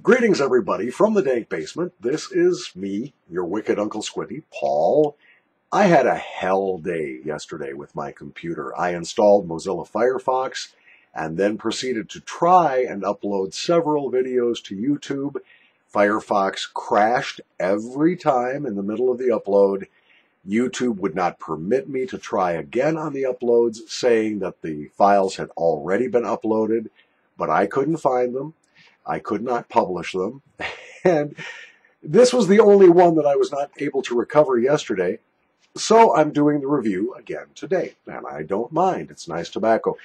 Greetings, everybody, from the dank basement. This is me, your wicked Uncle Squinty, Paul. I had a hell day yesterday with my computer. I installed Mozilla Firefox and then proceeded to try and upload several videos to YouTube. Firefox crashed every time in the middle of the upload. YouTube would not permit me to try again on the uploads, saying that the files had already been uploaded, but I couldn't find them. I could not publish them. And this was the only one that I was not able to recover yesterday. So I'm doing the review again today, and I don't mind. It's nice tobacco.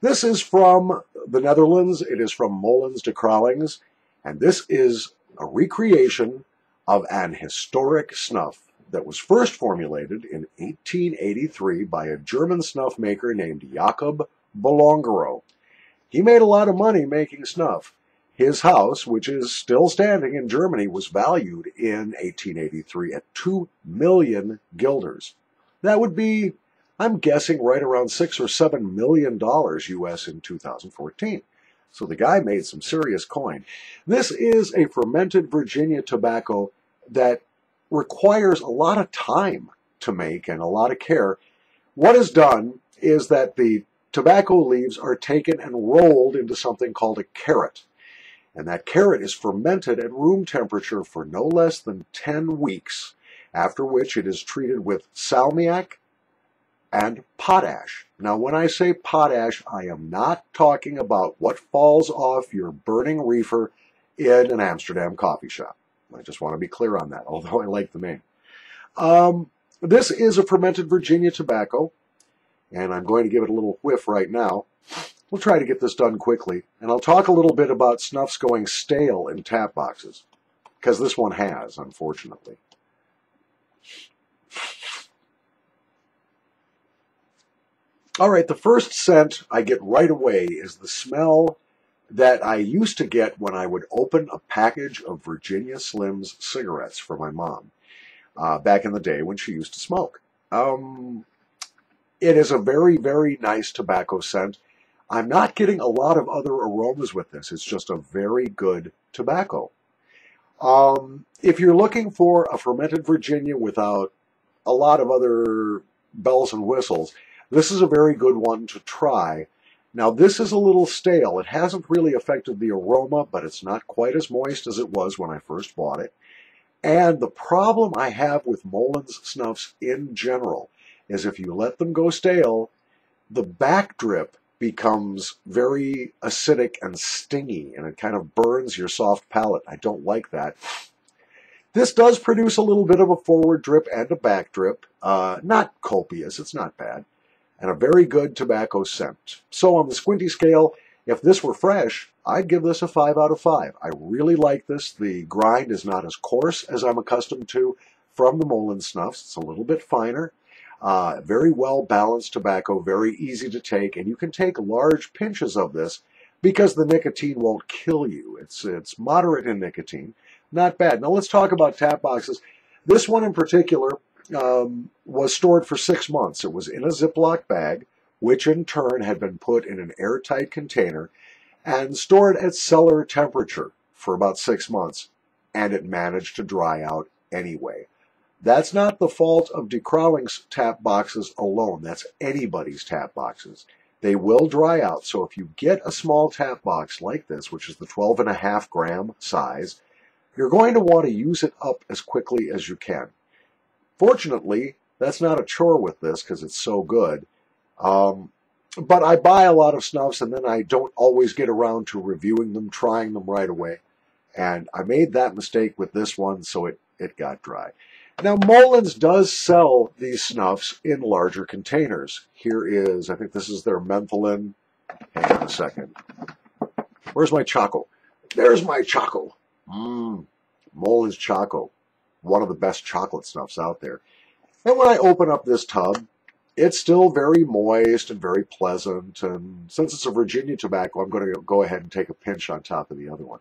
This is from the Netherlands. It is from Molens de Kralings, and this is a recreation of an historic snuff that was first formulated in 1883 by a German snuff maker named Jacob Bolongaro. He made a lot of money making snuff. His house, which is still standing in Germany, was valued in 1883 at 2 million guilders. That would be, I'm guessing, right around $6 or $7 million US in 2014. So the guy made some serious coin. This is a fermented Virginia tobacco that requires a lot of time to make and a lot of care. What is done is that the tobacco leaves are taken and rolled into something called a carrot. And that carrot is fermented at room temperature for no less than 10 weeks, after which it is treated with salmiak and potash. Now, when I say potash, I am not talking about what falls off your burning reefer in an Amsterdam coffee shop. I just want to be clear on that, although I like the name. This is a fermented Virginia tobacco, and I'm going to give it a little whiff right now. We'll try to get this done quickly, and I'll talk a little bit about snuffs going stale in tap boxes, because this one has, unfortunately. All right, the first scent I get right away is the smell that I used to get when I would open a package of Virginia Slims cigarettes for my mom, back in the day when she used to smoke. It is a very, very nice tobacco scent. I'm not getting a lot of other aromas with this. It's just a very good tobacco. If you're looking for a fermented Virginia without a lot of other bells and whistles, this is a very good one to try. Now, this is a little stale. It hasn't really affected the aroma, but it's not quite as moist as it was when I first bought it. And the problem I have with Molens snuffs in general is if you let them go stale, the back drip becomes very acidic and stingy, and it kind of burns your soft palate. I don't like that. This does produce a little bit of a forward drip and a back drip. Not copious, it's not bad. And a very good tobacco scent. So on the Squinty scale, if this were fresh, I'd give this a 5 out of 5. I really like this. The grind is not as coarse as I'm accustomed to from the Molens snuffs. It's a little bit finer. Very well balanced tobacco, very easy to take, and you can take large pinches of this because the nicotine won't kill you. It's moderate in nicotine, not bad. Now let's talk about tap boxes. This one in particular was stored for 6 months. It was in a Ziploc bag, which in turn had been put in an airtight container and stored at cellar temperature for about 6 months, and it managed to dry out anyway. That's not the fault of de Kralings tap boxes alone. That's anybody's tap boxes. They will dry out. So if you get a small tap box like this, which is the 12.5 gram size, you're going to want to use it up as quickly as you can. Fortunately, that's not a chore with this because it's so good. But I buy a lot of snuffs and then I don't always get around to reviewing them, trying them right away. And I made that mistake with this one, so it got dry. Now, Molens does sell these snuffs in larger containers. Here is, I think this is their mentholin. Hang on a second. Where's my Choco? There's my Choco. Molens Choco. One of the best chocolate snuffs out there. And when I open up this tub, it's still very moist and very pleasant. And since it's a Virginia tobacco, I'm going to go ahead and take a pinch on top of the other one.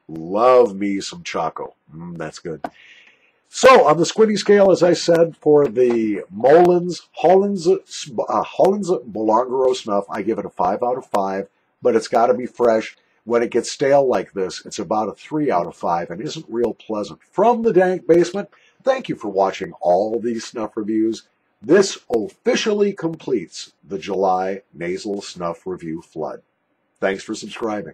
Love me some Choco. That's good. So on the squinty scale, as I said, for the Molens Hollandse Bolongaro Snuff, I give it a 5 out of 5, but it's got to be fresh. When it gets stale like this, it's about a 3 out of 5 and isn't real pleasant. From the dank basement, thank you for watching all these snuff reviews. This officially completes the July nasal snuff review flood. Thanks for subscribing.